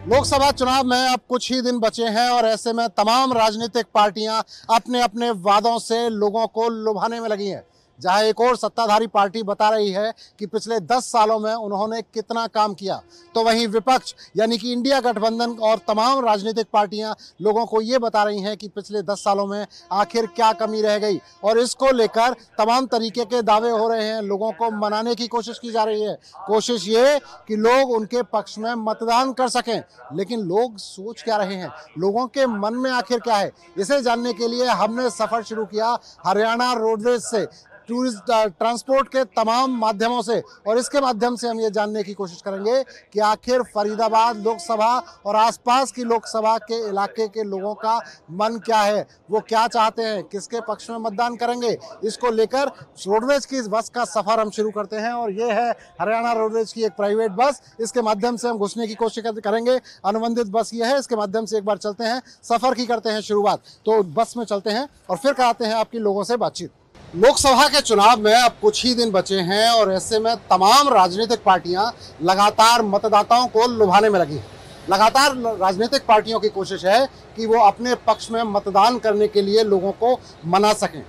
लोकसभा चुनाव में अब कुछ ही दिन बचे हैं और ऐसे में तमाम राजनीतिक पार्टियां अपने अपने वादों से लोगों को लुभाने में लगी हैं। जहां एक और सत्ताधारी पार्टी बता रही है कि पिछले 10 सालों में उन्होंने कितना काम किया, तो वहीं विपक्ष यानी कि इंडिया गठबंधन और तमाम राजनीतिक पार्टियां लोगों को ये बता रही हैं कि पिछले 10 सालों में आखिर क्या कमी रह गई। और इसको लेकर तमाम तरीके के दावे हो रहे हैं, लोगों को मनाने की कोशिश की जा रही है। कोशिश ये कि लोग उनके पक्ष में मतदान कर सकें, लेकिन लोग सोच क्या रहे हैं, लोगों के मन में आखिर क्या है, इसे जानने के लिए हमने सफर शुरू किया हरियाणा रोडवेज से, टूरिस्ट ट्रांसपोर्ट के तमाम माध्यमों से। और इसके माध्यम से हम ये जानने की कोशिश करेंगे कि आखिर फरीदाबाद लोकसभा और आसपास की लोकसभा के इलाके के लोगों का मन क्या है, वो क्या चाहते हैं, किसके पक्ष में मतदान करेंगे। इसको लेकर रोडवेज की इस बस का सफर हम शुरू करते हैं और ये है हरियाणा रोडवेज की एक प्राइवेट बस। इसके माध्यम से हम घुसने की कोशिश करेंगे। अनुबंधित बस ये है, इसके माध्यम से एक बार चलते हैं, सफर की करते हैं शुरुआत। तो बस में चलते हैं और फिर कराते हैं आपकी लोगों से बातचीत। लोकसभा के चुनाव में अब कुछ ही दिन बचे हैं और ऐसे में तमाम राजनीतिक पार्टियां लगातार मतदाताओं को लुभाने में लगी हैं। लगातार राजनीतिक पार्टियों की कोशिश है कि वो अपने पक्ष में मतदान करने के लिए लोगों को मना सकें।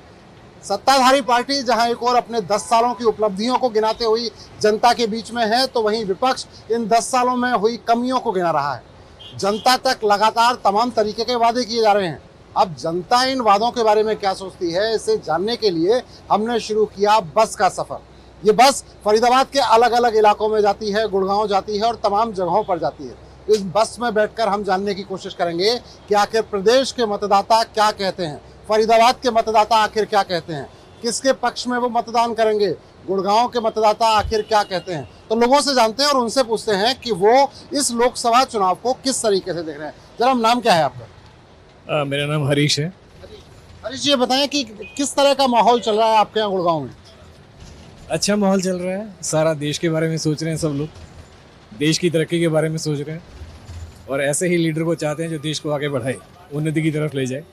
सत्ताधारी पार्टी जहां एक और अपने 10 सालों की उपलब्धियों को गिनाते हुई जनता के बीच में है, तो वहीं विपक्ष इन 10 सालों में हुई कमियों को गिना रहा है। जनता तक लगातार तमाम तरीके के वादे किए जा रहे हैं। अब जनता इन वादों के बारे में क्या सोचती है, इसे जानने के लिए हमने शुरू किया बस का सफर। ये बस फरीदाबाद के अलग अलग इलाकों में जाती है, गुड़गांव जाती है और तमाम जगहों पर जाती है। इस बस में बैठकर हम जानने की कोशिश करेंगे कि आखिर प्रदेश के मतदाता क्या कहते हैं, फरीदाबाद के मतदाता आखिर क्या कहते हैं, किसके पक्ष में वो मतदान करेंगे, गुड़गांव के मतदाता आखिर क्या कहते हैं। तो लोगों से जानते हैं और उनसे पूछते हैं कि वो इस लोकसभा चुनाव को किस तरीके से देख रहे हैं। जरा नाम क्या है आपका? मेरा नाम हरीश है। हरीश जी, ये बताएं कि किस तरह का माहौल चल रहा है आपके यहाँ गुड़गांव में? अच्छा माहौल चल रहा है, सारा देश के बारे में सोच रहे हैं सब लोग, देश की तरक्की के बारे में सोच रहे हैं और ऐसे ही लीडर को चाहते हैं जो देश को आगे बढ़ाए, उन्नति की तरफ ले जाए।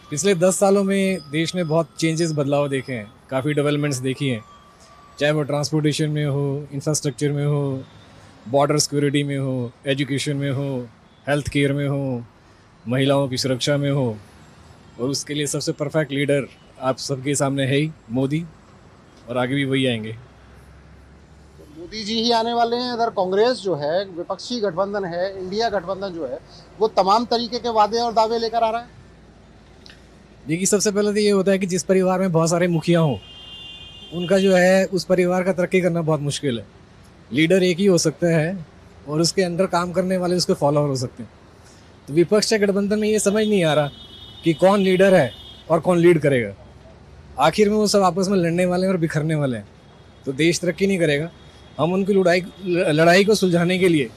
पिछले 10 सालों में देश ने बहुत चेंजेस, बदलाव देखे हैं, काफ़ी डेवलपमेंट्स देखी हैं, चाहे वो ट्रांसपोर्टेशन में हो, इंफ्रास्ट्रक्चर में हो, बॉर्डर सिक्योरिटी में हो, एजुकेशन में हो, हेल्थ केयर में हो, महिलाओं की सुरक्षा में हो। और उसके लिए सबसे परफेक्ट लीडर आप सबके सामने है ही मोदी, और आगे भी वही आएंगे। तो मोदी जी ही आने वाले हैं। इधर कांग्रेस जो है, विपक्षी गठबंधन है, इंडिया गठबंधन जो है, वो तमाम तरीके के वादे और दावे लेकर आ रहा है। देखिए, सबसे पहले तो ये होता है कि जिस परिवार में बहुत सारे मुखिया हों, उनका जो है उस परिवार का तरक्की करना बहुत मुश्किल है। लीडर एक ही हो सकता है और उसके अंडर काम करने वाले उसके फॉलोअर हो सकते हैं। तो विपक्ष गठबंधन में ये समझ नहीं आ रहा कि कौन लीडर है और कौन लीड करेगा। आखिर में वो सब आपस में लड़ने वाले हैं और बिखरने वाले हैं, तो देश तरक्की नहीं करेगा। हम उनकी लड़ाई को सुलझाने के लिए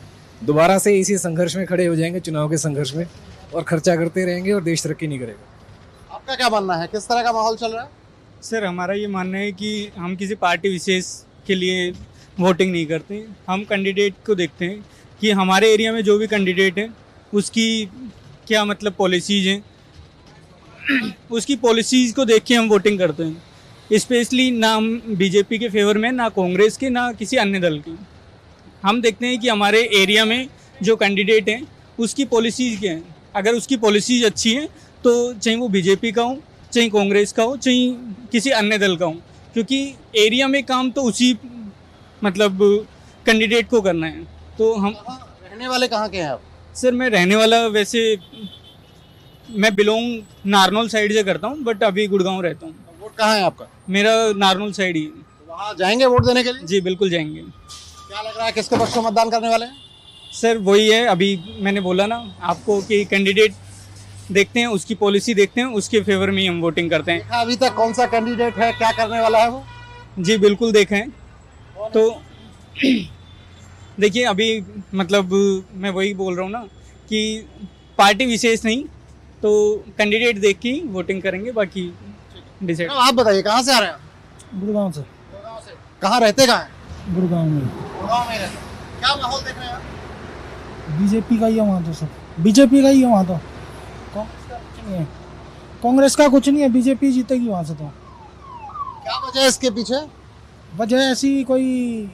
दोबारा से इसी संघर्ष में खड़े हो जाएंगे, चुनाव के संघर्ष में, और खर्चा करते रहेंगे और देश तरक्की नहीं करेगा। आपका क्या मानना है, किस तरह का माहौल चल रहा है? सर, हमारा ये मानना है कि हम किसी पार्टी विशेष के लिए वोटिंग नहीं करते। हम कैंडिडेट को देखते हैं कि हमारे एरिया में जो भी कैंडिडेट है उसकी क्या मतलब पॉलिसीज़ हैं, उसकी पॉलिसीज़ को देख के हम वोटिंग करते हैं। स्पेशली ना हम बीजेपी के फेवर में, ना कांग्रेस के, ना किसी अन्य दल के। हम देखते हैं कि हमारे एरिया में जो कैंडिडेट हैं उसकी पॉलिसीज़ क्या हैं। अगर उसकी पॉलिसीज़ अच्छी हैं तो चाहे वो बीजेपी का हो, चाहे कांग्रेस का हो, चाहे किसी अन्य दल का हो, क्योंकि एरिया में काम तो उसी मतलब कैंडिडेट को करना है। तो हम रहने वाले कहाँ के हैं आप? सर, मैं रहने वाला वैसे मैं बिलोंग नारनौल साइड से करता हूँ, बट अभी गुड़गांव रहता हूँ। वोट कहाँ है आपका? मेरा नारनौल साइड ही। वहाँ जाएंगे वोट देने के लिए? जी बिल्कुल जाएंगे। क्या लग रहा है, किसके पक्ष में मतदान करने वाले हैं? सर वही है, अभी मैंने बोला ना आपको कि कैंडिडेट देखते हैं, उसकी पॉलिसी देखते हैं, उसके फेवर में ही हम वोटिंग करते हैं। अभी तक कौन सा कैंडिडेट है, क्या करने वाला है वो? जी बिल्कुल देखें हैं। तो देखिए, अभी मतलब मैं वही बोल रहा हूँ ना कि पार्टी विशेष नहीं, तो कैंडिडेट देख के वोटिंग करेंगे, बाकी डिसाइड। आप बताइए, कहाँ से आ रहे हैं आप? गुड़गांव से। गुड़गांव से। कहाँ रहते कहाँ हैं? गुड़गांव में। गुड़गांव में रहते हैं। क्या माहौल देख रहे हैं आप? बीजेपी का ही है वहाँ तो, सब बीजेपी का ही है वहाँ तो, कांग्रेस का कुछ नहीं है। कांग्रेस का कुछ नहीं है, बीजेपी जीतेगी वहाँ से। तो क्या वजह है इसके पीछे? वजह ऐसी कोई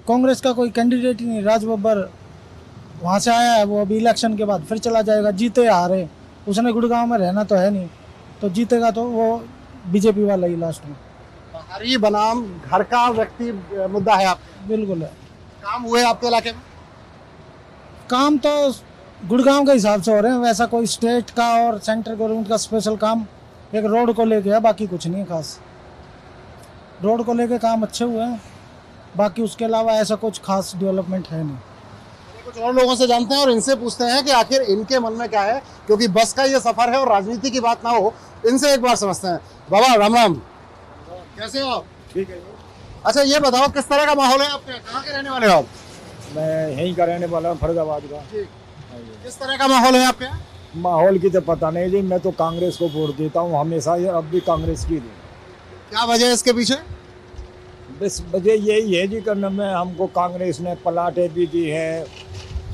कांग्रेस का कोई कैंडिडेट ही नहीं। राज बब्बर वहाँ से आया है वो, अभी इलेक्शन के बाद फिर चला जाएगा, जीते हारे उसने गुड़गांव में रहना तो है नहीं, तो जीतेगा तो वो बीजेपी वाला ही लास्ट में। हरी बनाम घर का व्यक्ति मुद्दा है आप, बिल्कुल है। काम हुए आपके इलाके में? काम तो गुड़गांव के हिसाब से हो रहे हैं, वैसा कोई स्टेट का और सेंट्रल गवर्नमेंट का स्पेशल काम एक रोड को लेके है, बाकी कुछ नहीं है खास। रोड को लेके काम अच्छे हुए हैं, बाकी उसके अलावा ऐसा कुछ खास डेवलपमेंट है नहीं। कुछ और लोगों से जानते हैं और इनसे पूछते हैं कि आखिर इनके मन में क्या है, क्योंकि बस का ये सफर है और राजनीति की बात ना हो, इनसे एक बार समझते हैं। बाबा राम राम, कैसे हो आप? ठीक है। अच्छा ये बताओ किस तरह का माहौल है आपके, कहाँ के रहने वाले हो आप? मैं यहीं का रहने वाला हूँ, फरीदाबाद का। किस तरह का माहौल है आपके यहाँ? माहौल की तो पता नहीं जी, मैं तो कांग्रेस को वोट देता हूँ हमेशा, ये अब भी कांग्रेस की दी। क्या वजह है इसके पीछे? बस वजह यही है जी, करने में हमको कांग्रेस ने पलाटे भी दी है,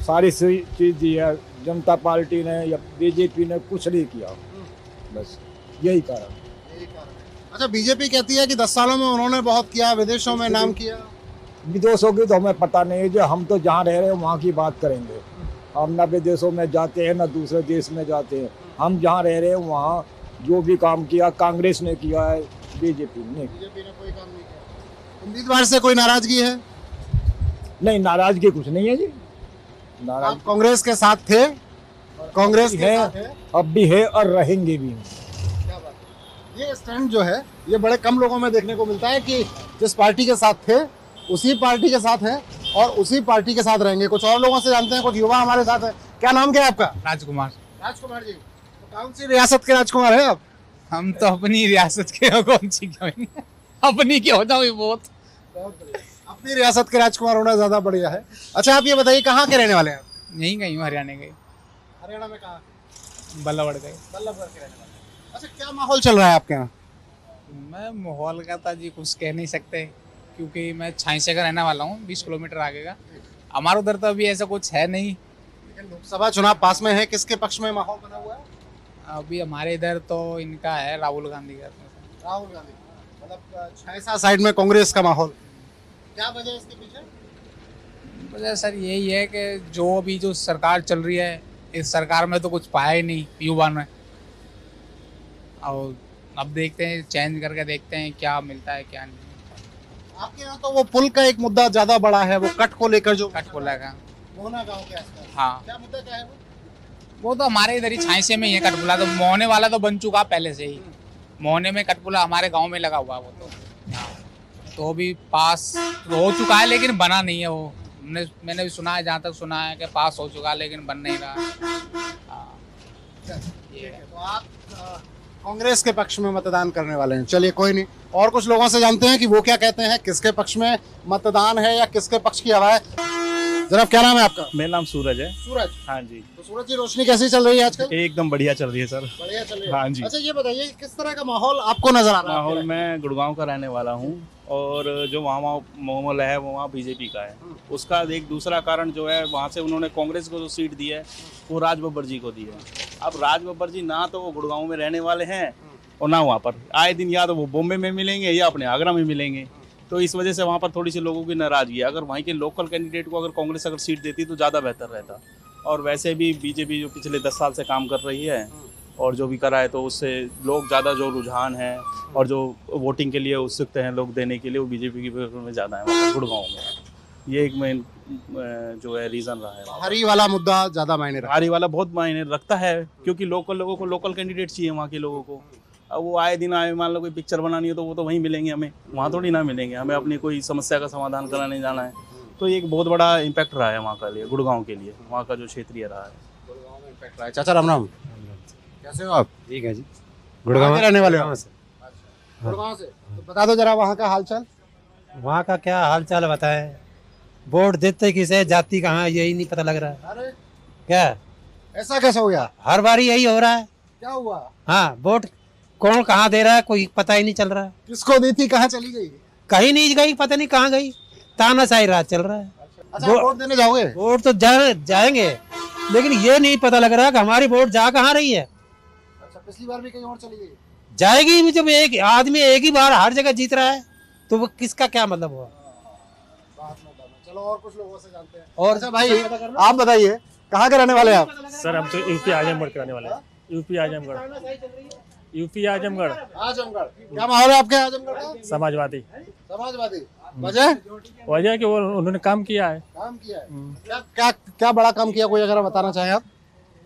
सारी चीज़ दी है, जनता पार्टी ने या बीजेपी ने कुछ नहीं किया, बस यही कारण। अच्छा बीजेपी कहती है कि 10 सालों में उन्होंने बहुत किया, विदेशों में नाम किया। विदेशों की तो हमें पता नहीं है, जो हम तो जहाँ रह रहे हैं वहाँ की बात करेंगे। हम ना विदेशों में जाते हैं ना दूसरे देश में जाते हैं, हम जहाँ रह रहे हैं वहाँ जो भी काम किया कांग्रेस ने किया है, बीजेपी ने कोई काम नहीं किया। उम्मीदवार से कोई नाराजगी है? नहीं, नाराजगी कुछ नहीं है जी। आप कांग्रेस के साथ थे? कांग्रेस है, अब भी है और रहेंगे भी। क्या बात है। ये स्टैंड जो है ये बड़े कम लोगों में देखने को मिलता है कि जिस पार्टी के साथ थे उसी पार्टी के साथ हैं और उसी पार्टी के साथ रहेंगे। कुछ और लोगों से जानते हैं, कुछ युवा हमारे साथ हैं। क्या नाम क्या है आपका? राजकुमार। राजकुमार जी, तो कौन सी रियासत के राजकुमार है आप? हम तो अपनी रियासत के हो, कौन सी क्यों अपनी की होता हुई बहुत अपनी रियासत के राजकुमार होना ज्यादा बढ़िया है। अच्छा आप ये बताइए कहाँ के रहने वाले हैं आप? यहीं गई हूँ, हरियाणा गई। हरियाणा में कहाँ? बल्लभगढ़ गई। बल्लभगढ़ के रहने वाले। अच्छा क्या माहौल चल रहा है आपके यहाँ? मैं माहौल का था जी कुछ कह नहीं सकते, क्योंकि मैं छाइसे का रहने वाला हूँ, 20 किलोमीटर आगे का। हमारे उधर तो अभी ऐसा कुछ है नहीं। लेकिन लोकसभा चुनाव पास में है, किसके पक्ष में माहौल बना हुआ है? अभी हमारे इधर तो इनका है, राहुल गांधी का। राहुल गांधी, मतलब छाइसा साइड में कांग्रेस का माहौल। क्या वजह है इसके पीछे? वजह सर यही है कि जो अभी जो सरकार चल रही है, इस सरकार में तो कुछ पाया ही नहीं युवा ने। और अब देखते हैं, चेंज करके देखते हैं क्या मिलता है क्या नहीं। आपके यहाँ तो वो पुल का एक मुद्दा ज्यादा बड़ा है, वो कट को लेकर जो कट पुला का। मोहना गांव के आसपास। हाँ, क्या मुद्दा क्या है वो? वो तो हमारे इधर ही छाइसे में ही है कटपुला, तो मोहने वाला तो बन चुका पहले से ही। मोहने में कटपुला हमारे गांव में लगा हुआ वो तो। हाँ, तो भी पास हो चुका है लेकिन बना नहीं है वो। मैंने भी सुना है, जहाँ तक सुना है कि पास हो चुका है लेकिन बन नहीं रहा। तो आप कांग्रेस के पक्ष में मतदान करने वाले हैं। चलिए कोई नहीं, और कुछ लोगों से जानते हैं कि वो क्या कहते हैं, किसके पक्ष में मतदान है या किसके पक्ष की हवा है। जनाब क्या नाम है आपका? मेरा नाम सूरज है। सूरज? हाँ जी। तो सूरज जी रोशनी कैसी चल रही है आजकल? एकदम बढ़िया चल रही है सर। बढ़िया चल रही है। हाँ जी। अच्छा ये बताइए किस तरह का माहौल आपको नजर आ रहा है? माहौल, मैं गुड़गांव का रहने वाला हूँ और जो वहाँ माहौल है वो वहाँ बीजेपी का है। उसका एक दूसरा कारण जो है, वहाँ से उन्होंने कांग्रेस को जो सीट दी है वो राज बब्बर जी को दी है। अब राज बब्बर जी ना तो वो गुड़गांव में रहने वाले हैं और ना वहाँ पर आए दिन, या तो वो बॉम्बे में मिलेंगे या अपने आगरा में मिलेंगे। तो इस वजह से वहाँ पर थोड़ी सी लोगों की नाराजगी है। अगर वहीं के लोकल कैंडिडेट को अगर कांग्रेस अगर सीट देती तो ज़्यादा बेहतर रहता। और वैसे भी बीजेपी जो पिछले 10 साल से काम कर रही है और जो भी करा है, तो उससे लोग ज़्यादा जो रुझान है और जो वोटिंग के लिए उत्सुक हैं लोग देने के लिए, वो बीजेपी की में ज़्यादा है वहाँ गुड़गांव में। ये एक मेन जो है रीज़न रहा है। हरी वाला मुद्दा ज़्यादा मायने रखता है। हरी वाला बहुत मायने रखता है, क्योंकि लोकल लोगों को लोकल कैंडिडेट चाहिए वहाँ के लोगों को। अब वो आए दिन आए, मान लो कोई पिक्चर बनानी है तो वो तो वहीं मिलेंगे हमें, वहाँ थोड़ी ना मिलेंगे। हमें अपनी कोई समस्या का समाधान कराने जाना है, तो एक बहुत बड़ा इम्पैक्ट रहा है वहाँ का लिए, गुड़गांव के लिए, वहाँ का जो क्षेत्रीय रहा है। चाचा राम राम, कैसे हो आप? ठीक है जी। गुड़गांव के रहने वाले हो? से। गुड़गांव से। तो बता दो जरा वहाँ का हालचाल। वहाँ का क्या हालचाल बताए? वोट देते किसे, जाति कहाँ है, यही नहीं पता लग रहा है। अरे क्या ऐसा कैसे हो गया? हर बारी यही हो रहा है। क्या हुआ? हाँ, वोट कौन कहाँ दे रहा है कोई पता ही नहीं चल रहा है। किसको दी थी, कहाँ चली गई? कहीं नहीं गई, पता नहीं कहाँ गई। तानाशाही राज चल रहा है। अच्छा वोट देने जाओगे? वोट तो जाएंगे, लेकिन ये नहीं पता लग रहा कि हमारी वोट जा कहाँ रही है। अच्छा पिछली बार भी कहीं और चली गई? जाएगी, जब एक आदमी एक ही बार हर जगह जीत रहा है तो वो किसका क्या मतलब हुआ? चलो और कुछ लोगों से जानते हैं। और अच्छा भाई आप बताइए कहाँ के रहने वाले हैं आप? सर हम तो यूपी आजमगढ़ के रहने वाले हैं। यूपी आजमगढ़। यूपी आजमगढ़। आजमगढ़ क्या माहौल है आपके आजमगढ़ का? समाजवादी। समाजवादी। वजह? वजह कि वो उन्होंने काम किया है। काम किया है। क्या क्या क्या बड़ा काम किया, कोई अगर बताना चाहें आप?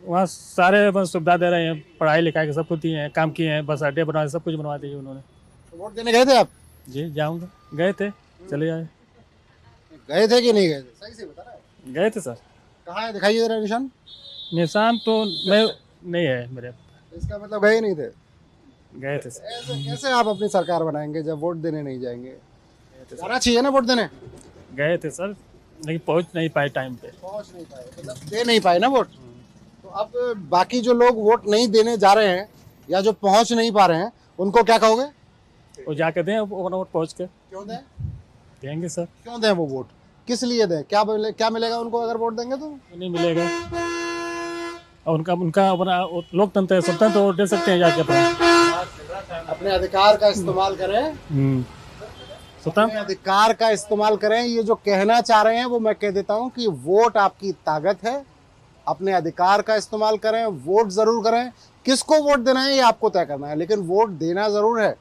वहाँ सारे बस सुविधा दे रहे हैं, पढ़ाई लिखाई के सब कुछ दिए हैं, काम किए हैं, बस अड्डे बनवा सब कुछ बनवा दिए उन्होंने। वोट देने गए थे आप? जी जाऊँगा, गए थे, चले आए। गए थे कि नहीं गए थे, सही से बता रहे हैं? गए थे सर। कहाँ है, दिखाइए जरा निशान। निशान तो मैं नहीं है मेरे। इसका मतलब गए नहीं थे? गए थे सर। ऐसे कैसे आप अपनी सरकार बनाएंगे जब वोट देने नहीं जाएंगे? जाना चाहिए ना वोट देने। गए थे सर, लेकिन पहुँच नहीं पाए टाइम पे। पहुंच नहीं पाए, मतलब दे नहीं पाए ना वोट। तो अब बाकी जो लोग वोट नहीं देने जा रहे हैं या जो पहुंच नहीं पा रहे हैं उनको क्या कहोगे? वो जाके दें वोट पहुँच के। क्यों दें? देंगे सर। क्यों दें वो वोट? किस लिए दें? क्या मिलेगा उनको अगर वोट देंगे तो? नहीं मिलेगा। और उनका उनका अपना लोकतंत्र है, स्वतंत्र वोट दे सकते हैं जाके अपने अधिकार का इस्तेमाल करें। अपने अधिकार का इस्तेमाल करें। ये जो कहना चाह रहे हैं वो मैं कह देता हूं कि वोट आपकी ताकत है। अपने अधिकार का इस्तेमाल करें, वोट जरूर करें। किसको वोट देना है ये आपको तय करना है, लेकिन वोट देना जरूर है,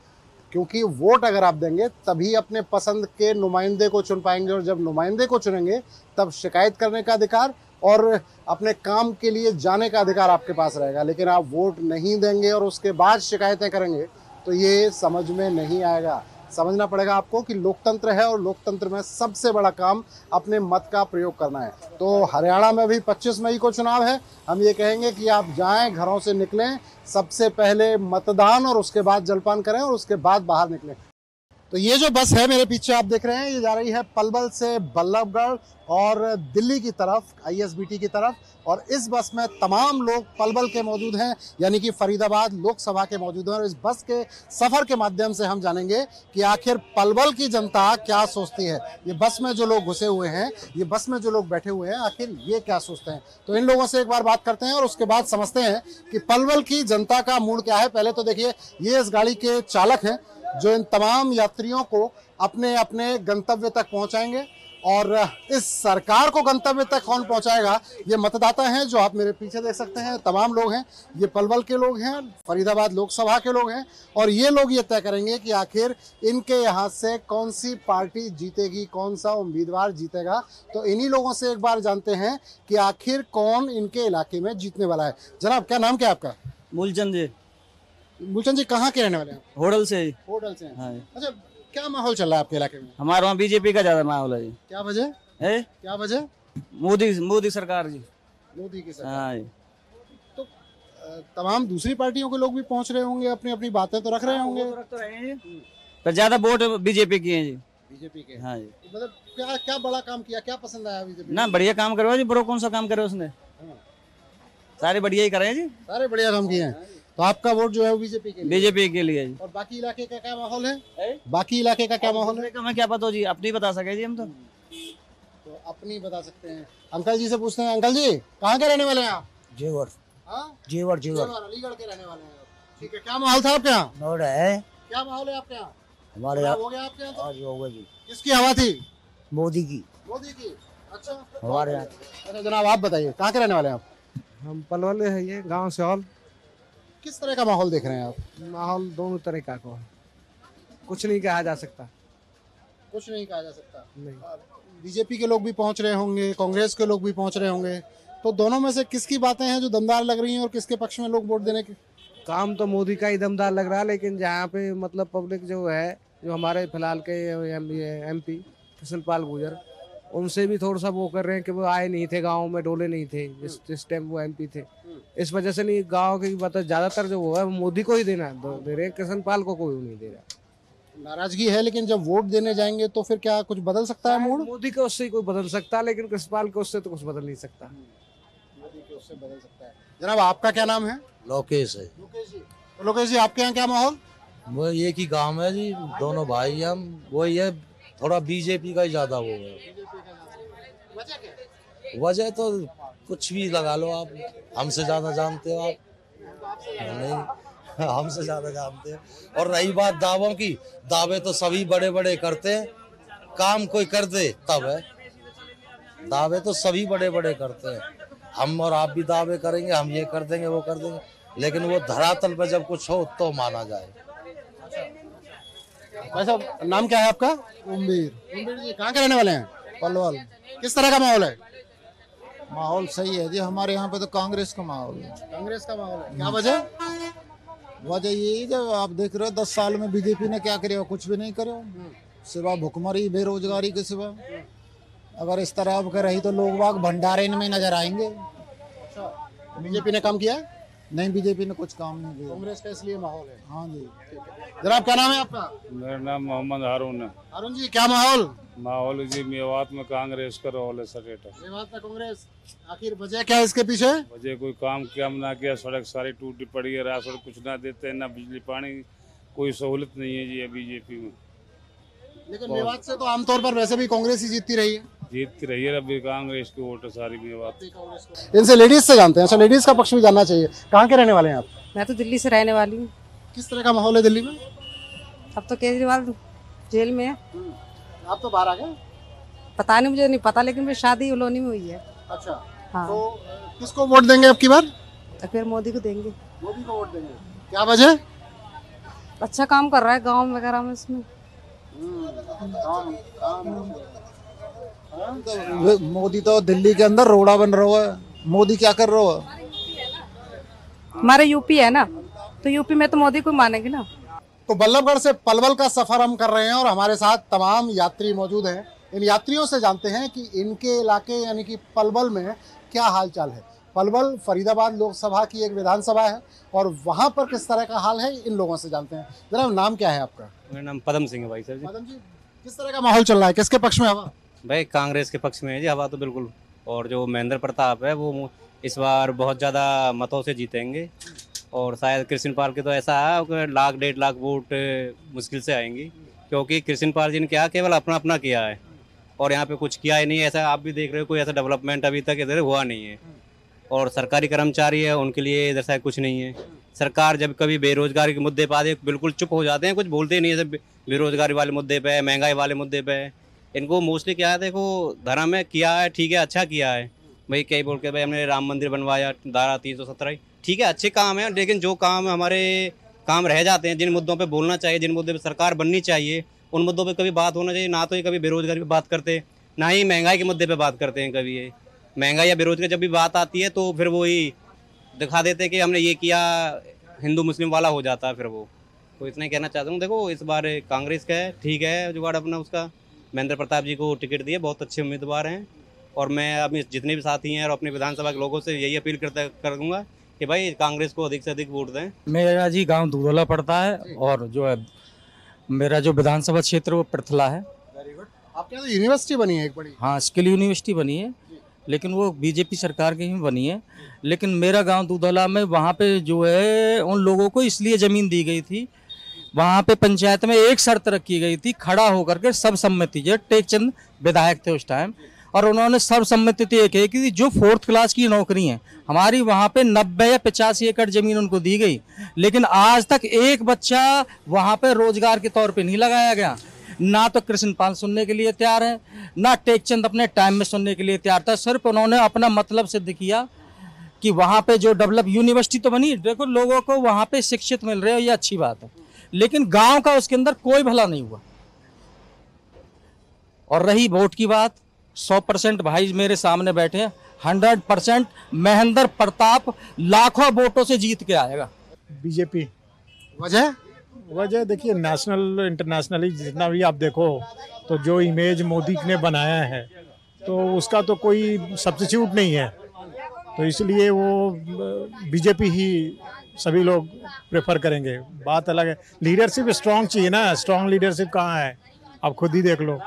क्योंकि वोट अगर आप देंगे तभी अपने पसंद के नुमाइंदे को चुन पाएंगे, और जब नुमाइंदे को चुनेंगे तब शिकायत करने का अधिकार और अपने काम के लिए जाने का अधिकार आपके पास रहेगा। लेकिन आप वोट नहीं देंगे और उसके बाद शिकायतें करेंगे तो ये समझ में नहीं आएगा। समझना पड़ेगा आपको कि लोकतंत्र है और लोकतंत्र में सबसे बड़ा काम अपने मत का प्रयोग करना है। तो हरियाणा में भी 25 मई को चुनाव है। हम ये कहेंगे कि आप जाएं, घरों से निकलें, सबसे पहले मतदान और उसके बाद जलपान करें और उसके बाद बाहर निकलें। तो ये जो बस है मेरे पीछे आप देख रहे हैं, ये जा रही है पलवल से बल्लभगढ़ और दिल्ली की तरफ, ISBT की तरफ। और इस बस में तमाम लोग पलवल के मौजूद हैं, यानी कि फरीदाबाद लोकसभा के मौजूद हैं। और इस बस के सफर के माध्यम से हम जानेंगे कि आखिर पलवल की जनता क्या सोचती है। ये बस में जो लोग घुसे हुए हैं, ये बस में जो लोग बैठे हुए हैं, आखिर ये क्या सोचते हैं। तो इन लोगों से एक बार बात करते हैं और उसके बाद समझते हैं कि पलवल की जनता का मूड क्या है। पहले तो देखिए, ये इस गाड़ी के चालक हैं जो इन तमाम यात्रियों को अपने अपने गंतव्य तक पहुंचाएंगे। और इस सरकार को गंतव्य तक कौन पहुंचाएगा, ये मतदाता हैं जो आप मेरे पीछे देख सकते हैं। तमाम लोग हैं, ये पलवल के लोग हैं, फरीदाबाद लोकसभा के लोग हैं। और ये लोग ये तय करेंगे कि आखिर इनके यहाँ से कौन सी पार्टी जीतेगी, कौन सा उम्मीदवार जीतेगा। तो इन्हीं लोगों से एक बार जानते हैं कि आखिर कौन इनके इलाके में जीतने वाला है। जनाब, क्या नाम क्या आपका? मूलचंद जी। मूलचंद जी कहाँ के रहने वाले हैं? होटल से। होटल से। हाँ। अच्छा, क्या माहौल चल रहा है आपके इलाके में? हमारे वहाँ बीजेपी का ज्यादा माहौल है जी। क्या वजह है? क्या वजह? मोदी सरकार जी। मोदी की सरकार। हाँ जी। तो तमाम दूसरी पार्टियों के लोग भी पहुंच रहे होंगे, अपनी अपनी बातें तो रख रहे होंगे। रख तो रहे हैं जी, पर ज्यादा वोट बीजेपी की है जी। बीजेपी के। हाँ जी। मतलब क्या क्या बड़ा काम किया, क्या पसंद आया बीजेपी? ना बढ़िया काम करवा जी, बड़ो कौन सा काम करे उसने? सारे बढ़िया ही करे जी। सारे बढ़िया काम किए हैं। तो आपका वोट जो है वो बीजेपी के लिए? बीजेपी के लिए जी। और बाकी इलाके का क्या माहौल है? बाकी इलाके का क्या माहौल है? हमें क्या पता जी, अपनी बता सके जी हम तो अपनी बता सकते हैं। अंकल जी से पूछते हैं। अंकल जी कहाँ के रहने वाले हैं आप? जेवर। हाँ? जेवर अलीगढ़ के रहने वाले हैं। ठीक है, क्या माहौल था आपके यहाँ? नोड है। क्या माहौल है आपके यहाँ? हमारे यहाँ हो गया आपके यहाँ? आज होगा जी। किसकी हवा थी? मोदी की। मोदी की। अच्छा, हमारे यहाँ। अच्छा जनाब, आप बताइए कहाँ के रहने वाले हैं आप? हम पलवल है, ये गांव सिौल। किस तरह का माहौल देख रहे हैं आप? माहौल दोनों तरह का को है, कुछ नहीं कहा जा सकता। कुछ नहीं कहा जा सकता। नहीं। बीजेपी के लोग भी पहुंच रहे होंगे, कांग्रेस के लोग भी पहुंच रहे होंगे, तो दोनों में से किसकी बातें हैं जो दमदार लग रही हैं और किसके पक्ष में लोग वोट देने के? काम तो मोदी का ही दमदार लग रहा है, लेकिन जहाँ पे मतलब पब्लिक जो है, जो हमारे फिलहाल के MP कृष्ण पाल गुर्जर, उनसे भी थोड़ा सा वो कर रहे हैं कि वो आए नहीं थे गांव में, डोले नहीं थे जिस टाइम वो MP थे। इस वजह से नहीं, गांव की मतलब ज्यादातर जो वो है वो मोदी को ही देना दे रहे हैं, कृष्ण पाल को कोई नहीं दे रहा। नाराजगी है, लेकिन जब वोट देने जाएंगे तो फिर क्या कुछ बदल सकता है मूड? मोदी के उससे कोई बदल सकता है, लेकिन कृष्ण पाल के उससे तो कुछ बदल नहीं सकता। मोदी के उससे बदल सकता है। जनाब, आपका क्या नाम है? लोकेश है। लोकेश जी। तो लोकेश जी, आपके यहाँ क्या माहौल? वो एक ही गांव है जी, दोनों भाई हम। वही है, थोड़ा बीजेपी का ही ज्यादा वो है। वजह तो कुछ भी लगा लो आप, हमसे ज्यादा जानते हो आप। नहीं, हमसे ज्यादा जानते हो। और रही बात दावों की, दावे तो सभी बड़े बड़े करते हैं, काम कोई कर दे तब है। दावे तो सभी बड़े बड़े करते हैं, हम और आप भी दावे करेंगे, हम ये कर देंगे वो कर देंगे, लेकिन वो धरातल पर जब कुछ हो तो माना जाए। भाई साहब, नाम क्या है आपका? उम्मीद जी, कहाँ के रहने वाले हैं? पलवल। किस तरह का माहौल है? माहौल सही है जी, हमारे यहाँ पे तो कांग्रेस का माहौल है। कांग्रेस का माहौल है, क्या वजह? वजह यही जब आप देख रहे हो 10 साल में बीजेपी ने क्या करे, कुछ भी नहीं करे सिवा भुखमरी बेरोजगारी के सिवा। अगर इस तरह अब रही तो लोग बाग भंडारे में नजर आएंगे। बीजेपी ने काम किया? नहीं, बीजेपी ने कुछ काम नहीं किया। कांग्रेस का इसलिए माहौल है। हाँ जी। जनाब, क्या नाम है आपका? मेरा नाम मोहम्मद हारून है। हारून जी, क्या माहौल? माहौल जी मेवात में कांग्रेस का रोल है सटेट। मेवात में कांग्रेस, आखिर वजह क्या है इसके पीछे? वजह कोई काम क्या ना किया, सड़क सारी टूटी पड़ी है, राशन कुछ ना देते, ना बिजली पानी, कोई सहूलत नहीं है जी बीजेपी में। लेकिन मेवात से तो आमतौर पर वैसे भी कांग्रेस ही जीतती रही है। जीतती रही है, अभी कांग्रेस की वोट है सारी मेवात। इनसे लेडीज से जानते हैं। अच्छा, लेडीज का पक्ष भी जानना चाहिए। कहाँ के रहने वाले हैं आप? मैं तो दिल्ली से रहने वाली हूँ। किस तरह का माहौल है दिल्ली में? अब तो केजरीवाल जेल में है। आप तो बाहर आ गए? पता नहीं, मुझे नहीं पता, लेकिन मेरी शादी उलोनी में हुई है। अच्छा, हाँ। तो किसको वोट देंगे अब की बार? तो फिर मोदी को देंगे। मोदी को वोट देंगे, क्या वजह? अच्छा काम कर रहा है गांव वगैरह में इसमें। मोदी तो दिल्ली के अंदर रोड़ा बन रहा है, मोदी क्या कर रहा है? हमारे यूपी है ना, तो यूपी में तो मोदी को मानेंगे ना। तो बल्लभगढ़ से पलवल का सफर हम कर रहे हैं और हमारे साथ तमाम यात्री मौजूद हैं। इन यात्रियों से जानते हैं कि इनके इलाके यानी कि पलवल में क्या हालचाल है। पलवल फरीदाबाद लोकसभा की एक विधानसभा है और वहां पर किस तरह का हाल है इन लोगों से जानते हैं। जनाब, नाम क्या है आपका? मेरा नाम पदम सिंह है भाई साहब जी। पदम जी, किस तरह का माहौल चल रहा है, किसके पक्ष में हवा? भाई कांग्रेस के पक्ष में है जी हवा तो बिल्कुल। और जो महेंद्र प्रताप है वो इस बार बहुत ज़्यादा मतों से जीतेंगे और शायद कृष्णपाल के तो ऐसा है कि 1,00,000-1.5 लाख वोट मुश्किल से आएंगी, क्योंकि कृष्णपाल जी ने क्या केवल अपना अपना किया है और यहाँ पे कुछ किया ही नहीं। ऐसा आप भी देख रहे हो, कोई ऐसा डेवलपमेंट अभी तक इधर हुआ नहीं है। और सरकारी कर्मचारी है उनके लिए इधर शायद कुछ नहीं है। सरकार जब कभी बेरोजगारी के मुद्दे पर आते बिल्कुल चुप हो जाते हैं, कुछ बोलते नहीं है। बेरोजगारी वाले मुद्दे पे, महंगाई वाले मुद्दे पे इनको मोस्टली क्या है, देखो धर्म में किया है, ठीक है, अच्छा किया है भाई। कई बोल के भाई हमने राम मंदिर बनवाया, धारा 317, ठीक है, अच्छे काम है, लेकिन जो काम हमारे काम रह जाते हैं, जिन मुद्दों पे बोलना चाहिए, जिन मुद्दों पे सरकार बननी चाहिए, उन मुद्दों पे कभी बात होना चाहिए। ना तो ये कभी बेरोजगारी पे बात करते, ना ही महंगाई के मुद्दे पे बात करते हैं कभी। ये महंगाई या बेरोजगारी जब भी बात आती है तो फिर वो ही दिखा देते हैं कि हमने ये किया, हिंदू मुस्लिम वाला हो जाता है फिर वो। तो इतना ही कहना चाहता हूँ। देखो इस बार कांग्रेस का है, ठीक है, जुगाड़ अपना उसका। महेंद्र प्रताप जी को टिकट दिए, बहुत अच्छे उम्मीदवार हैं और मैं अपने जितने भी साथी हैं और अपने विधानसभा के लोगों से यही अपील करूँगा कि भाई कांग्रेस को अधिक से अधिक वोट दें। मेरा जी गांव दूधौला पड़ता है और जो है मेरा जो विधानसभा क्षेत्र वो पृथला है। Very good. आपके यहाँ तो यूनिवर्सिटी बनी है एक बड़ी? हाँ, स्किल यूनिवर्सिटी बनी है, लेकिन वो बीजेपी सरकार की ही बनी है। लेकिन मेरा गांव दूधौला में वहाँ पे जो है उन लोगों को इसलिए ज़मीन दी गई थी, वहाँ पे पंचायत में एक शर्त रखी गई थी, खड़ा होकर के सर्वसम्मति, जो टेकचंद विधायक थे उस टाइम, और उन्होंने सर्वसम्मति तय की कि जो 4th क्लास की नौकरी है हमारी वहाँ पे 90 या 85 एकड़ जमीन उनको दी गई, लेकिन आज तक एक बच्चा वहाँ पे रोजगार के तौर पे नहीं लगाया गया। ना तो कृष्णपाल सुनने के लिए तैयार है, ना टेकचंद अपने टाइम में सुनने के लिए तैयार था। सिर्फ उन्होंने अपना मतलब सिद्ध किया कि वहाँ पे जो डेवलप यूनिवर्सिटी तो बनी, देखो लोगों को वहाँ पे शिक्षित मिल रहे हो, ये अच्छी बात है, लेकिन गांव का उसके अंदर कोई भला नहीं हुआ। और रही वोट की बात, 100% भाई मेरे सामने बैठे हैं, 100% महेंद्र प्रताप लाखों वोटों से जीत के आएगा। बीजेपी। वजह देखिए, नेशनल इंटरनेशनली जितना भी आप देखो तो जो इमेज मोदी ने बनाया है तो उसका तो कोई सब्स्टिट्यूट नहीं है, तो इसलिए वो बीजेपी ही सभी लोग प्रेफर करेंगे। बात अलग है, लीडरशिप स्ट्रांग चाहिए ना। स्ट्रांग लीडरशिप कहाँ है, आप खुद ही देख लो,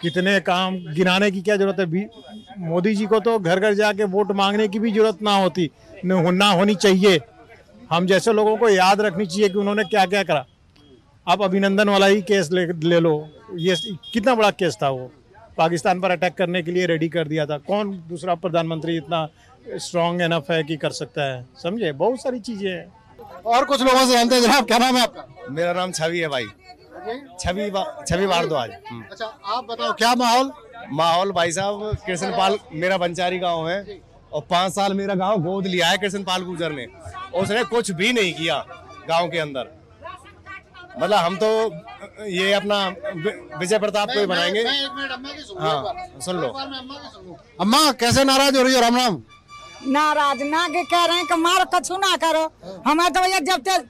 कितने काम गिनाने की क्या जरूरत है। मोदी जी को तो घर घर जाके वोट मांगने की भी जरूरत ना होनी चाहिए। हम जैसे लोगों को याद रखनी चाहिए कि उन्होंने क्या क्या करा। आप अभिनंदन वाला ही केस ले लो, ये कितना बड़ा केस था, वो पाकिस्तान पर अटैक करने के लिए रेडी कर दिया था। कौन दूसरा प्रधानमंत्री इतना स्ट्रॉन्ग एनफ है कि कर सकता है, समझे। बहुत सारी चीजें हैं। और कुछ लोगों से जानते हैं। जनाब, क्या नाम है आपका? मेरा नाम छवि है भाई, छवि भारद्वाज। अच्छा, आप बताओ क्या माहौल? माहौल भाई साहब, कृष्णपाल मेरा बंचारी गांव है और 5 साल मेरा गांव गोद लिया है कृष्णपाल गुर्जर ने। उसने कुछ भी नहीं किया गांव के अंदर। मतलब हम तो ये अपना विजय प्रताप को ही बनाएंगे। हाँ सुन लो। अम्मा कैसे नाराज हो रही हो? राम राम। नाराज ना के कह रहे हैं कि मारो कछु ना करो। हमें तो भैया जब तक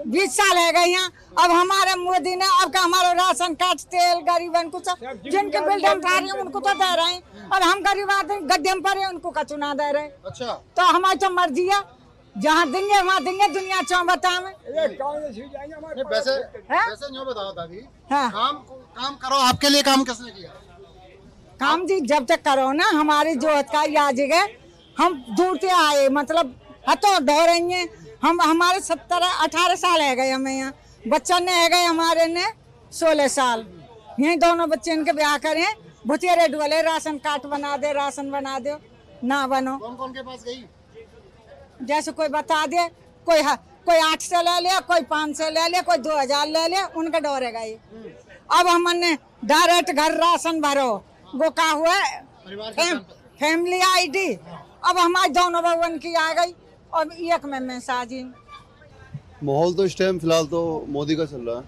20 साल है गए यहाँ, अब हमारे मोदी ने अब का हमारा राशन कार्ड, तेल, गरीबन को जिनके बिल हम उठा रहे हैं उनको तो दे रहे हैं, और हम गरीब आदमी गड्ढे में पड़े उनको कछु ना दे रहे। अच्छा, तो हमारी तो मर्जी है, जहाँ देंगे वहाँ देंगे, दुनिया चौबता में। वैसे यूँ बताओ दादी, काम करो, आपके लिए काम किसने किया? काम जी जब तक करो ना, हमारी जो हथकाई आ गए, हम दूर से आए, मतलब हथों ढो रही हैं हम। हमारे 17-18 साल है गए हमें यहाँ, बच्चा ने है गए हमारे ने 16 साल। यही दोनों बच्चे इनके ब्याह करें, भुतिया डुले, राशन कार्ड बना दे, राशन बना दो, ना बनो। कौन कौन के पास गई? जैसे कोई बता दे, कोई 800 ले लिया, कोई 500 ले लिया, कोई 2000 ले लिया, उनके डोरे गई। अब हमने डायरेक्ट घर राशन भरो, वो का हुआ फैमिली ID। अब हमारे दोनों भवन की आ गई और एक में साजी। माहौल तो इस टाइम फिलहाल तो मोदी का चल रहा है,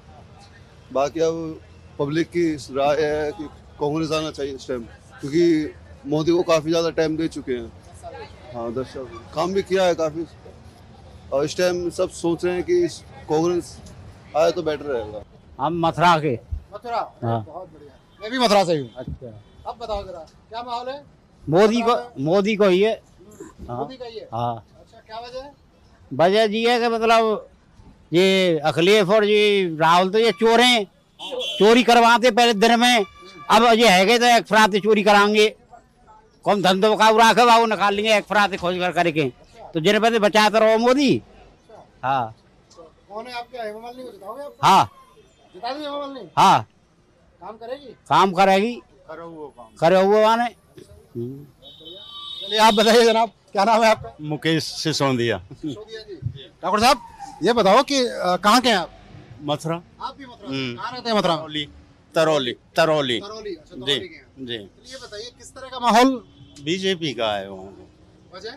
बाकी अब पब्लिक की राय है कि कांग्रेस आना चाहिए इस टाइम, क्योंकि मोदी को काफ़ी ज़्यादा टाइम दे चुके हैं। हाँ 10 साल काम भी किया है काफ़ी, और इस टाइम सब सोच रहे हैं कि कांग्रेस आए तो बेटर रहेगा। हम मथुरा के। मथुरा? हाँ। बहुत बढ़िया, मैं भी मथुरा से हूँ। अच्छा, अब बताओ जरा क्या माहौल है? मोदी को ही है। हाँ। मोदी का ही है? हाँ। अच्छा, क्या वजह है? वजह जी है कि मतलब ये अखिलेश और ये राहुल तो ये चोर हैं, चोरी करवाते पहले दिन में, अब ये है तो एक फराते चोरी कराएंगे, कौन धंधो का राखे वो निकाल लेंगे एक फराते खोज कर करके, तो जिन पैसे बचाते रहो मोदी। हाँ। कौन है आपके? हेमा मालिनी को जिताओगे आप? हाँ जिता दी हेमा मालिनी? हाँ। काम करेगी? काम करेगी, करे हुए वाने। चलिए आप बताइए जनाब, क्या नाम है आपका? मुकेश सिसोदिया। ठाकुर साहब ये बताओ कि कहाँ के हैं आप? मथुरा। आप भी मथुरा? कहाँ रहते हैं मथुरा? तरौली। तरौली। अच्छा, जी जी। ये बताइए किस तरह का माहौल? बीजेपी का है वहाँ। वजह?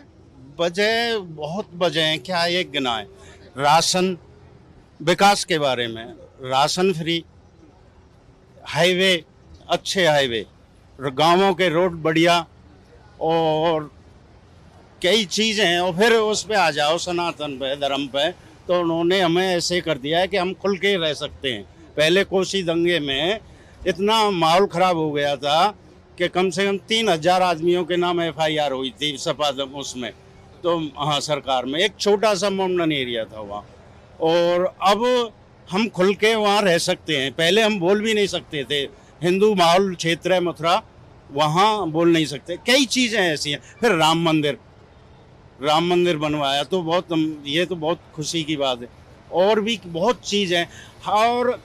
वजह बहुत वजह है, क्या एक गिनाए। राशन, विकास के बारे में, राशन फ्री, हाईवे, अच्छे हाईवे, गांवों के रोड बढ़िया, और कई चीज़ें हैं। और फिर उस पे आ जाओ सनातन पे, धर्म पे, तो उन्होंने हमें ऐसे कर दिया है कि हम खुल के रह सकते हैं। पहले कोसी दंगे में इतना माहौल ख़राब हो गया था कि कम से कम 3000 आदमियों के नाम FIR हुई थी सपा उसमें, तो हाँ सरकार में, एक छोटा सा माउंटेन एरिया था वहाँ, और अब हम खुल के वहाँ रह सकते हैं। पहले हम बोल भी नहीं सकते थे, हिंदू माहौल क्षेत्र है मथुरा, वहाँ बोल नहीं सकते। कई चीज़ें ऐसी हैं। फिर राम मंदिर बनवाया तो बहुत, ये तो बहुत खुशी की बात है। और भी बहुत चीज़ हैं। और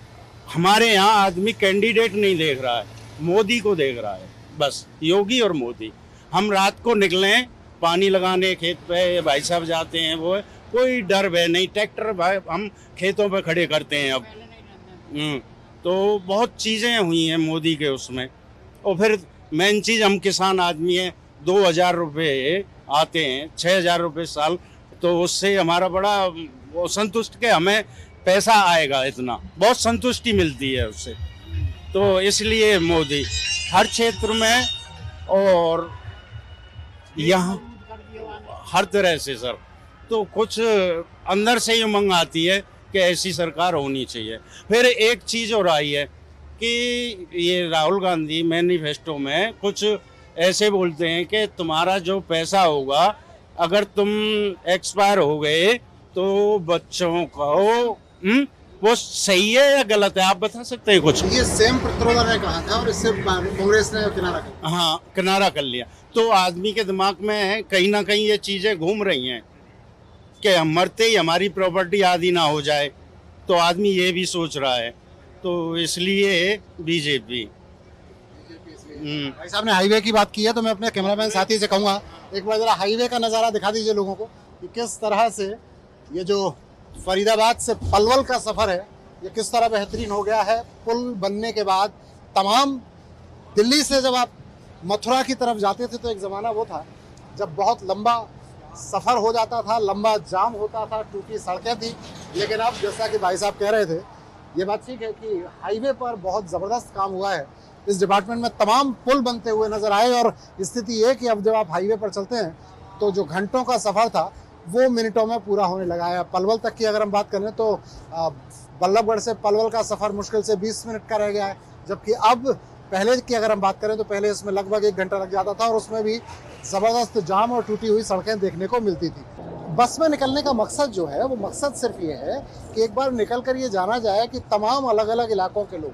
हमारे यहाँ आदमी कैंडिडेट नहीं देख रहा है, मोदी को देख रहा है, बस योगी और मोदी। हम रात को निकलें पानी लगाने खेत पे, भाई साहब जाते हैं, वो कोई डर भय नहीं, ट्रैक्टर भाई हम खेतों पे खड़े करते हैं अब। तो बहुत चीज़ें हुई हैं मोदी के उसमें। और फिर मेन चीज़, हम किसान आदमी हैं, 2000 रुपये आते हैं, 6000 रुपये साल, तो उससे हमारा बड़ा वो संतुष्ट के हमें पैसा आएगा, इतना बहुत संतुष्टि मिलती है उससे। तो इसलिए मोदी हर क्षेत्र में, और यहाँ हर तरह से सर, तो कुछ अंदर से ही उमंग आती है कि ऐसी सरकार होनी चाहिए। फिर एक चीज़ और आई है कि ये राहुल गांधी मैनिफेस्टो में कुछ ऐसे बोलते हैं कि तुम्हारा जो पैसा होगा, अगर तुम एक्सपायर हो गए तो बच्चों को वो सही है या गलत है, आप बता सकते हैं कुछ? ये सेम पित्रोदा ने कहा था और इससे कांग्रेस ने किनारा कर, हाँ किनारा कर लिया। तो आदमी के दिमाग में कहीं ना कहीं ये चीज़ें घूम रही हैं कि हम मरते ही हमारी प्रॉपर्टी आधी ना हो जाए, तो आदमी ये भी सोच रहा है। तो इसलिए बीजेपी। भाई साहब ने हाईवे की बात की है, तो मैं अपने कैमरामैन साथी से कहूँगा एक बार जरा हाईवे का नज़ारा दिखा दीजिए लोगों को कि किस तरह से ये जो फरीदाबाद से पलवल का सफ़र है ये किस तरह बेहतरीन हो गया है। पुल बनने के बाद तमाम दिल्ली से जब आप मथुरा की तरफ जाते थे तो एक ज़माना वो था जब बहुत लंबा सफ़र हो जाता था, लंबा जाम होता था, टूटी सड़कें थी। लेकिन अब जैसा कि भाई साहब कह रहे थे, ये बात ठीक है कि हाईवे पर बहुत ज़बरदस्त काम हुआ है। इस डिपार्टमेंट में तमाम पुल बनते हुए नज़र आए और स्थिति ये कि अब जब आप हाईवे पर चलते हैं तो जो घंटों का सफ़र था वो मिनटों में पूरा होने लगा है। पलवल तक की अगर हम बात करें तो बल्लभगढ़ से पलवल का सफ़र मुश्किल से 20 मिनट का रह गया है, जबकि अब पहले की अगर हम बात करें तो पहले इसमें लगभग 1 घंटा लग जाता था और उसमें भी ज़बरदस्त जाम और टूटी हुई सड़कें देखने को मिलती थी। बस में निकलने का मकसद जो है वो मकसद सिर्फ ये है कि एक बार निकल कर ये जाना जाए कि तमाम अलग अलग इलाकों के लोग,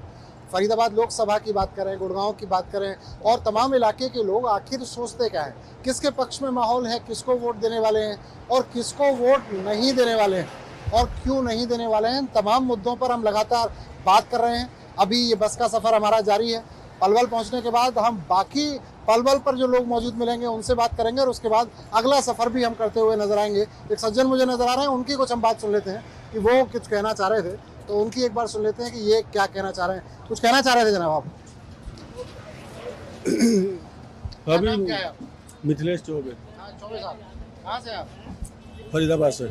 फरीदाबाद लोकसभा की बात करें, गुड़गांव की बात करें और तमाम इलाके के लोग आखिर सोचते क्या हैं, किसके पक्ष में माहौल है, किसको वोट देने वाले हैं और किसको वोट नहीं देने वाले हैं और क्यों नहीं देने वाले हैं। तमाम मुद्दों पर हम लगातार बात कर रहे हैं। अभी ये बस का सफ़र हमारा जारी है। पलवल पहुंचने के बाद हम बाकी पलवल पर जो लोग मौजूद मिलेंगे उनसे बात करेंगे और उसके बाद अगला सफ़र भी हम करते हुए नजर आएंगे। एक सज्जन मुझे नजर आ रहे हैं, उनकी कुछ हम बात सुन लेते हैं कि वो कुछ कहना चाह रहे थे, तो उनकी एक बार सुन लेते हैं कि ये क्या कहना चाह रहे हैं। कुछ कहना चाह रहे थे जनाब आप? अभी मिथिलेश चौबे। कहाँ से आप? फरीदाबाद से।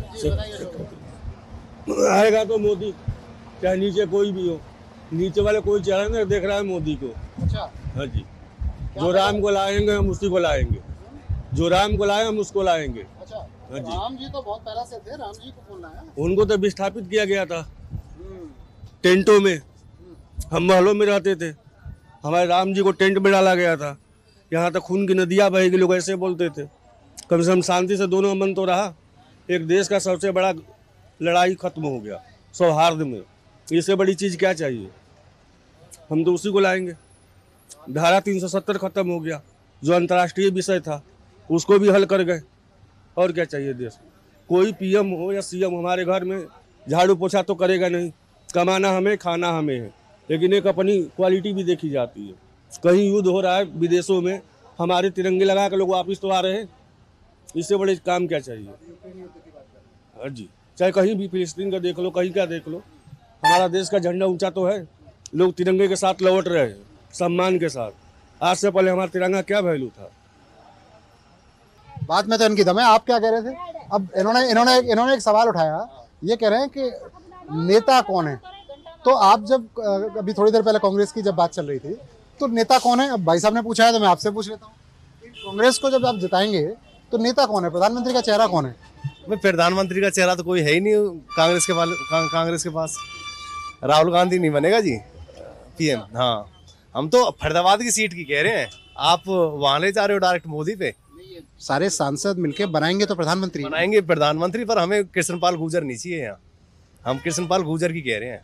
आएगा तो मोदी, चाहे नीचे कोई भी हो, नीचे वाले कोई चेहरा नहीं देख रहा है मोदी को। अच्छा। हाँ जी, जो राम को लाएंगे हम उसी को लाएंगे, जो राम को लाए हम उसको लाएंगे। अच्छा। हाँ जी, राम जी तो बहुत पहले से थे, राम जी को कौन लाया? उनको तो विस्थापित किया गया था टेंटों में। हम महलों में रहते थे, हमारे राम जी को टेंट में डाला गया था। यहाँ तक खून की नदियाँ बहेगी, लोग ऐसे बोलते थे। कम से कम शांति से दोनों अमन तो रहा। एक देश का सबसे बड़ा लड़ाई खत्म हो गया सौहार्द में। इससे बड़ी चीज़ क्या चाहिए? हम तो उसी को लाएंगे। धारा 370 खत्म हो गया, जो अंतर्राष्ट्रीय विषय था उसको भी हल कर गए। और क्या चाहिए देश? कोई पीएम हो या सीएम हमारे घर में झाड़ू पोछा तो करेगा नहीं। कमाना हमें, खाना हमें है, लेकिन एक अपनी क्वालिटी भी देखी जाती है। कहीं युद्ध हो रहा है विदेशों में, हमारे तिरंगे लगा कर लोग वापिस तो आ रहे हैं। इससे बड़े काम क्या चाहिए? हाँ जी, चाहे कहीं भी फिलिस्तीन का देख लो, कहीं का देख लो, हमारा देश का झंडा ऊंचा तो है। लोग तिरंगे के साथ लौट रहे हैं, सम्मान के साथ। आज से पहले हमारा तिरंगा क्या वैल्यू था? बात में तो इनकी दम है। आप क्या कह रहे थे? अब इन्होंने एक सवाल उठाया, ये कह रहे हैं कि नेता कौन है। तो आप जब अभी थोड़ी देर पहले कांग्रेस की जब बात चल रही थी तो नेता कौन है? अब भाई साहब ने पूछा है तो मैं आपसे पूछ लेता हूँ, कांग्रेस को जब आप जिताएंगे तो नेता कौन है? प्रधानमंत्री का चेहरा कौन है? प्रधानमंत्री का चेहरा तो कोई है ही नहीं कांग्रेस के पास। राहुल गांधी नहीं बनेगा जी पीएम। हाँ, हम तो फरीदाबाद की सीट की कह रहे हैं, आप वहां ले जा रहे हो डायरेक्ट मोदी पे। सारे सांसद मिलके बनाएंगे तो प्रधानमंत्री बनाएंगे प्रधानमंत्री, पर हमें कृष्णपाल गुर्जर नहीं चाहिए यहाँ। हम कृष्णपाल गुर्जर की कह रहे हैं।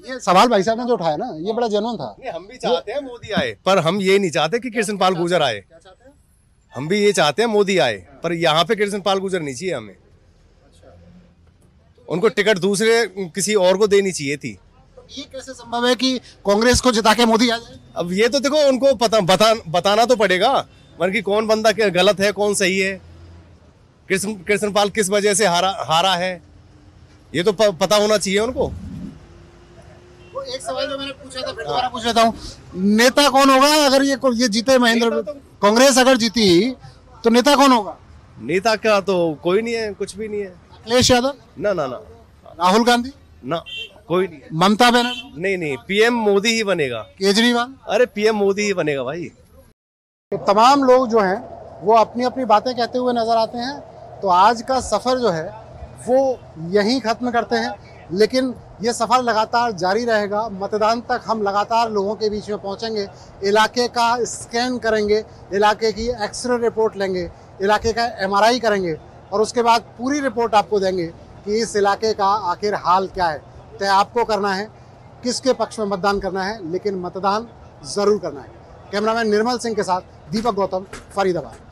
ये सवाल भाई साहब ने जो उठाया ना, ये बड़ा जेन्युइन था। हम भी चाहते हैं मोदी आए, पर हम ये नहीं चाहते कि कृष्णपाल गुर्जर आए। हम भी ये चाहते हैं मोदी आए, पर यहाँ पे कृष्णपाल गुर्जर नहीं चाहिए हमें। उनको टिकट दूसरे किसी और को देनी चाहिए थी। ये कैसे संभव है कि कांग्रेस को जिता के मोदी आ जाए? अब ये तो देखो, उनको बताना तो पड़ेगा, मतलब कि कौन बंदा गलत है, कौन सही है। कृष्णपाल किस वजह से हारा है, ये तो पता होना चाहिए उनको। एक सवाल जो मैंने पूछा था, फिर दोबारा पूछ लेता हूँ, नेता कौन होगा अगर ये जीते? महेंद्र, कांग्रेस अगर जीती तो नेता कौन होगा? नेता का तो कोई नहीं है, कुछ भी नहीं है। अखिलेश यादव? ना। राहुल गांधी? ना, कोई नहीं। ममता बनर्जी? नहीं, पीएम मोदी ही बनेगा। केजरीवाल? अरे पीएम मोदी ही बनेगा भाई। तो तमाम लोग जो हैं वो अपनी अपनी बातें कहते हुए नजर आते हैं। तो आज का सफर जो है वो यहीं खत्म करते हैं, लेकिन ये सफ़र लगातार जारी रहेगा। मतदान तक हम लगातार लोगों के बीच में पहुंचेंगे, इलाके का स्कैन करेंगे, इलाके की एक्सरे रिपोर्ट लेंगे, इलाके का MRI करेंगे और उसके बाद पूरी रिपोर्ट आपको देंगे कि इस इलाके का आखिर हाल क्या है। तय आपको करना है किसके पक्ष में मतदान करना है, लेकिन मतदान ज़रूर करना है। कैमरामैन निर्मल सिंह के साथ दीपक गौतम, फरीदाबाद।